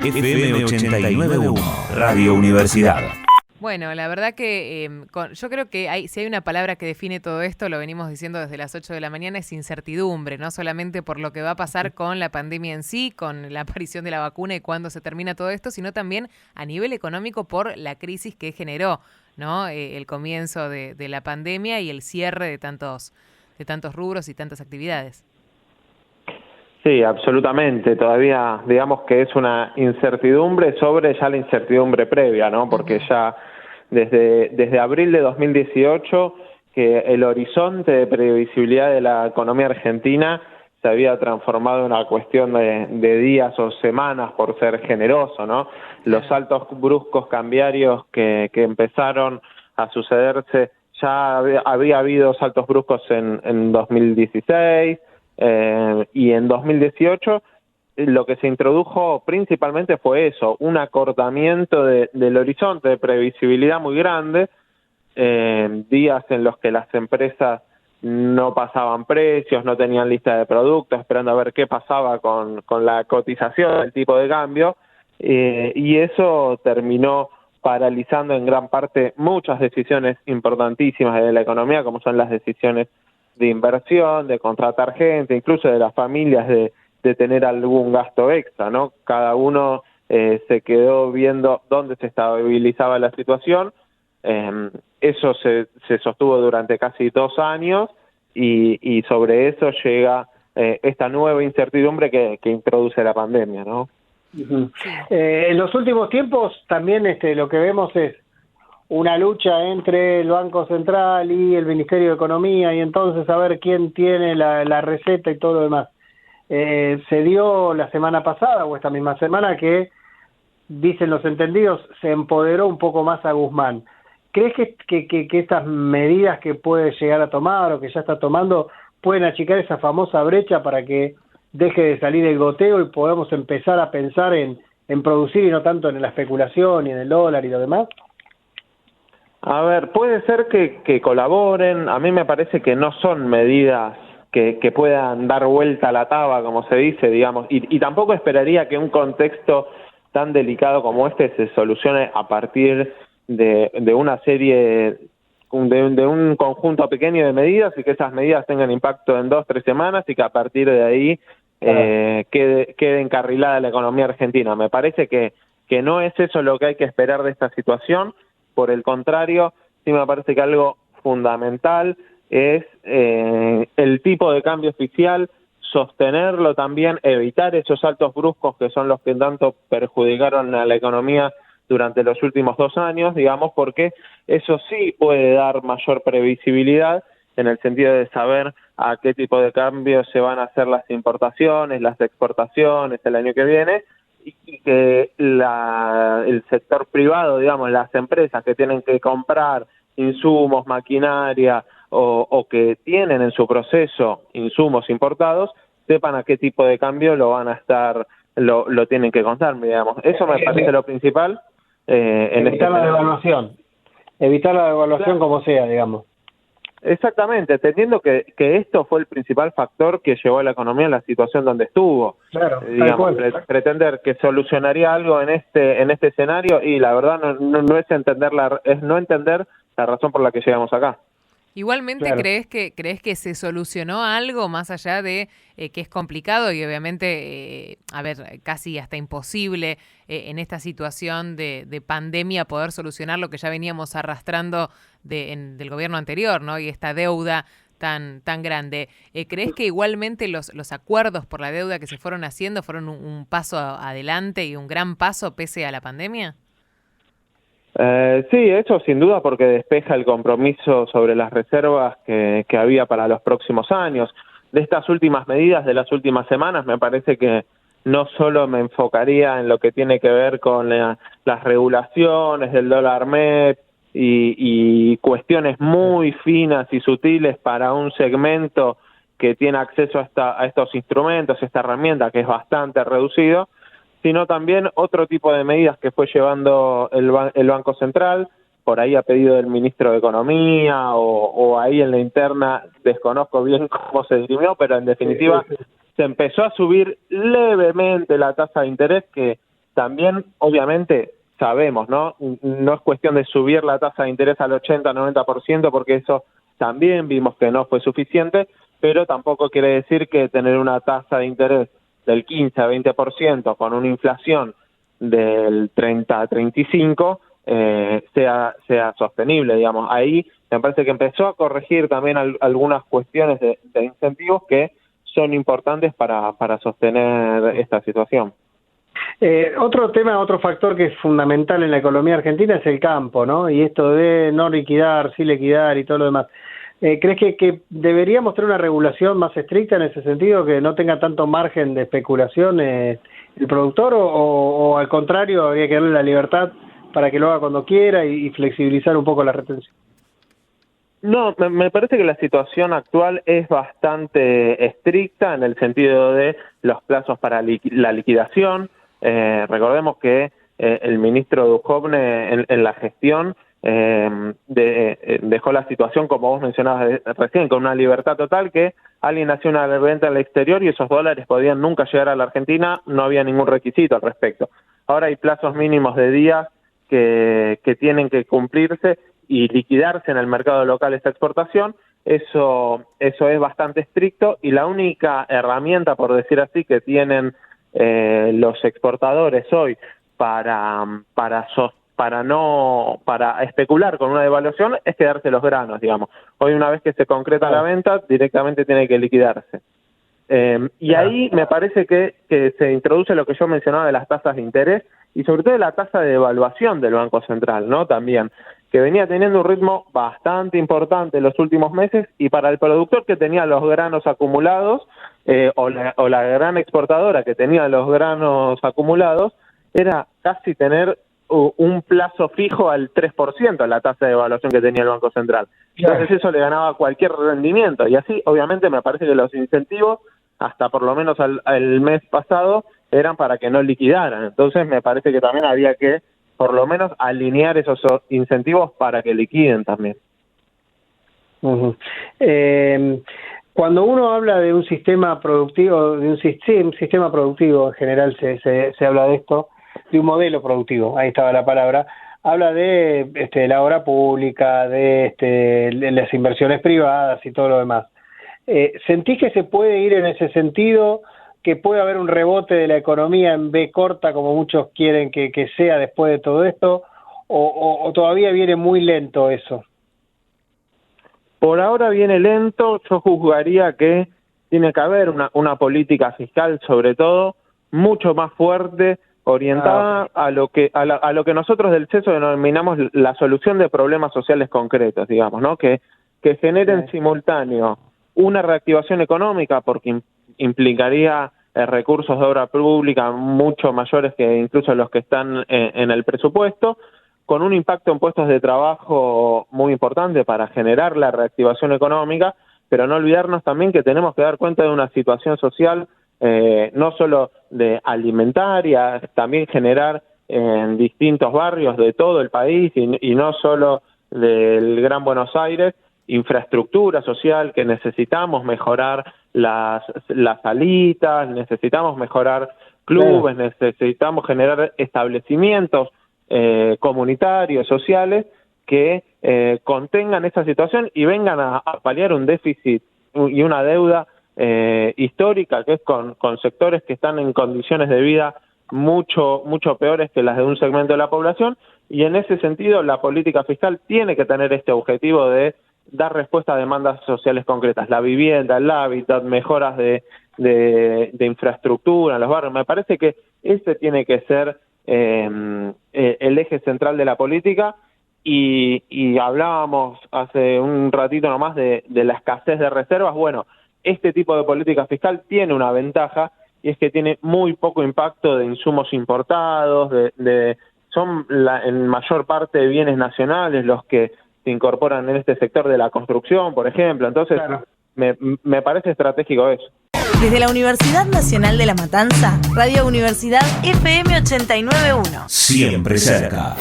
FM 89.1, Radio Universidad. Bueno, la verdad que yo creo que si hay una palabra que define todo esto, lo venimos diciendo desde las 8 de la mañana, es incertidumbre, no solamente por lo que va a pasar con la pandemia en sí, con la aparición de la vacuna y cuándo se termina todo esto, sino también a nivel económico por la crisis que generó, ¿no? El comienzo de la pandemia y el cierre de tantos rubros y tantas actividades. Sí, absolutamente. Todavía digamos que es una incertidumbre sobre ya la incertidumbre previa, ¿no? Porque ya desde abril de 2018 que el horizonte de previsibilidad de la economía argentina se había transformado en una cuestión de días o semanas, por ser generoso, ¿no? Los saltos bruscos cambiarios que empezaron a sucederse, ya había habido saltos bruscos en 2016, y en 2018 lo que se introdujo principalmente fue eso, un acortamiento del horizonte de previsibilidad muy grande, días en los que las empresas no pasaban precios, no tenían lista de productos, esperando a ver qué pasaba con la cotización del tipo de cambio, y eso terminó paralizando en gran parte muchas decisiones importantísimas de la economía, como son las decisiones de inversión, de contratar gente, incluso de las familias de tener algún gasto extra, ¿no? Cada uno se quedó viendo dónde se estabilizaba la situación. Eso se sostuvo durante casi 2 años y sobre eso llega esta nueva incertidumbre que introduce la pandemia, ¿no? Uh-huh. En los últimos tiempos también lo que vemos es una lucha entre el Banco Central y el Ministerio de Economía, y entonces a ver quién tiene la receta y todo lo demás. Se dio la semana pasada, o esta misma semana, que, dicen los entendidos, se empoderó un poco más a Guzmán. ¿Crees que estas medidas que puede llegar a tomar, o que ya está tomando, pueden achicar esa famosa brecha para que deje de salir el goteo y podamos empezar a pensar en producir y no tanto en la especulación y en el dólar y lo demás? A ver, puede ser que colaboren. A mí me parece que no son medidas que puedan dar vuelta a la taba, como se dice, digamos, y tampoco esperaría que un contexto tan delicado como este se solucione a partir de una serie, de un conjunto pequeño de medidas, y que esas medidas tengan impacto en 2-3 semanas y que a partir de ahí quede encarrilada la economía argentina. Me parece que no es eso lo que hay que esperar de esta situación. Por el contrario, sí me parece que algo fundamental es el tipo de cambio oficial, sostenerlo también, evitar esos saltos bruscos que son los que tanto perjudicaron a la economía durante los últimos 2 años, digamos, porque eso sí puede dar mayor previsibilidad en el sentido de saber a qué tipo de cambio se van a hacer las importaciones, las exportaciones el año que viene, y que el sector privado, digamos, las empresas que tienen que comprar insumos, maquinaria o que tienen en su proceso insumos importados, sepan a qué tipo de cambio lo van a estar, lo tienen que contar, digamos. Eso me parece lo principal. Evitar la devaluación. Evitar la devaluación, claro, como sea, digamos. Exactamente, entendiendo que esto fue el principal factor que llevó a la economía a la situación donde estuvo. Claro, digamos, pretender que solucionaría algo en este escenario, y la verdad no es entender no entender la razón por la que llegamos acá. Igualmente, claro. ¿crees que se solucionó algo más allá de que es complicado y obviamente, casi hasta imposible en esta situación de pandemia poder solucionar lo que ya veníamos arrastrando del gobierno anterior, ¿no? Y esta deuda tan grande. ¿Crees que igualmente los acuerdos por la deuda que se fueron haciendo fueron un paso adelante y un gran paso pese a la pandemia? Sí, eso sin duda, porque despeja el compromiso sobre las reservas que había para los próximos años. De estas últimas medidas de las últimas semanas, me parece que no solo me enfocaría en lo que tiene que ver con las regulaciones del dólar MEP y cuestiones muy finas y sutiles para un segmento que tiene acceso a estos instrumentos, esta herramienta que es bastante reducido, sino también otro tipo de medidas que fue llevando el Banco Central, por ahí a pedido del ministro de Economía o ahí en la interna, desconozco bien cómo se dirimió, pero en definitiva se empezó a subir levemente la tasa de interés, que también obviamente sabemos, ¿no? No es cuestión de subir la tasa de interés al 80-90%, porque eso también vimos que no fue suficiente, pero tampoco quiere decir que tener una tasa de interés del 15-20% con una inflación del 30-35% sea sostenible, digamos. Ahí me parece que empezó a corregir también algunas cuestiones de incentivos que son importantes para sostener esta situación. Otro tema, otro factor que es fundamental en la economía argentina es el campo, ¿no? Y esto de no liquidar, sí liquidar y todo lo demás. ¿Crees que deberíamos tener una regulación más estricta en ese sentido, que no tenga tanto margen de especulación el productor, o al contrario, habría que darle la libertad para que lo haga cuando quiera y flexibilizar un poco la retención? No, me parece que la situación actual es bastante estricta en el sentido de los plazos para la liquidación. Recordemos que el ministro Duhovne en la gestión dejó la situación, como vos mencionabas recién, con una libertad total, que alguien hacía una venta al exterior y esos dólares podían nunca llegar a la Argentina, no había ningún requisito al respecto. Ahora hay plazos mínimos de días que tienen que cumplirse y liquidarse en el mercado local esta exportación. Eso es bastante estricto, y la única herramienta, por decir así, que tienen los exportadores hoy para especular con una devaluación es quedarse los granos, digamos. Hoy, una vez que se concreta la venta, directamente tiene que liquidarse. Y ahí me parece que se introduce lo que yo mencionaba de las tasas de interés, y sobre todo de la tasa de devaluación del Banco Central, ¿no? También, que venía teniendo un ritmo bastante importante en los últimos meses, y para el productor que tenía los granos acumulados, o la gran exportadora que tenía los granos acumulados, era casi tener un plazo fijo al 3% la tasa de devaluación que tenía el Banco Central. Entonces eso le ganaba cualquier rendimiento, y así obviamente me parece que los incentivos, hasta por lo menos el mes pasado, eran para que no liquidaran. Entonces me parece que también había que por lo menos alinear esos incentivos para que liquiden también. Uh-huh. Cuando uno habla de un sistema productivo, un sistema productivo en general, se habla de esto, de un modelo productivo, ahí estaba la palabra, habla de la obra pública, de las inversiones privadas y todo lo demás. ¿Sentís que se puede ir en ese sentido, que puede haber un rebote de la economía en V corta, como muchos quieren que sea después de todo esto, o todavía viene muy lento eso? Por ahora viene lento. Yo juzgaría que tiene que haber una política fiscal, sobre todo, mucho más fuerte, orientada a lo que nosotros del CESO denominamos la solución de problemas sociales concretos, digamos, ¿no? Que generen simultáneo una reactivación económica, porque implicaría recursos de obra pública mucho mayores que incluso los que están en el presupuesto, con un impacto en puestos de trabajo muy importante para generar la reactivación económica, pero no olvidarnos también que tenemos que dar cuenta de una situación social no solo de alimentaria, también generar en distintos barrios de todo el país y no solo del Gran Buenos Aires, infraestructura social, que necesitamos mejorar las salitas, necesitamos mejorar clubes, necesitamos generar establecimientos comunitarios, sociales, que contengan esta situación y vengan a paliar un déficit y una deuda histórica, que es con sectores que están en condiciones de vida mucho peores que las de un segmento de la población. Y en ese sentido la política fiscal tiene que tener este objetivo de dar respuesta a demandas sociales concretas, la vivienda, el hábitat, mejoras de infraestructura en los barrios. Me parece que ese tiene que ser el eje central de la política, y hablábamos hace un ratito nomás de la escasez de reservas. Bueno, este tipo de política fiscal tiene una ventaja, y es que tiene muy poco impacto de insumos importados, son en mayor parte bienes nacionales los que se incorporan en este sector de la construcción, por ejemplo. Entonces, claro, me parece estratégico eso. Desde la Universidad Nacional de La Matanza, Radio Universidad FM 89.1. Siempre cerca.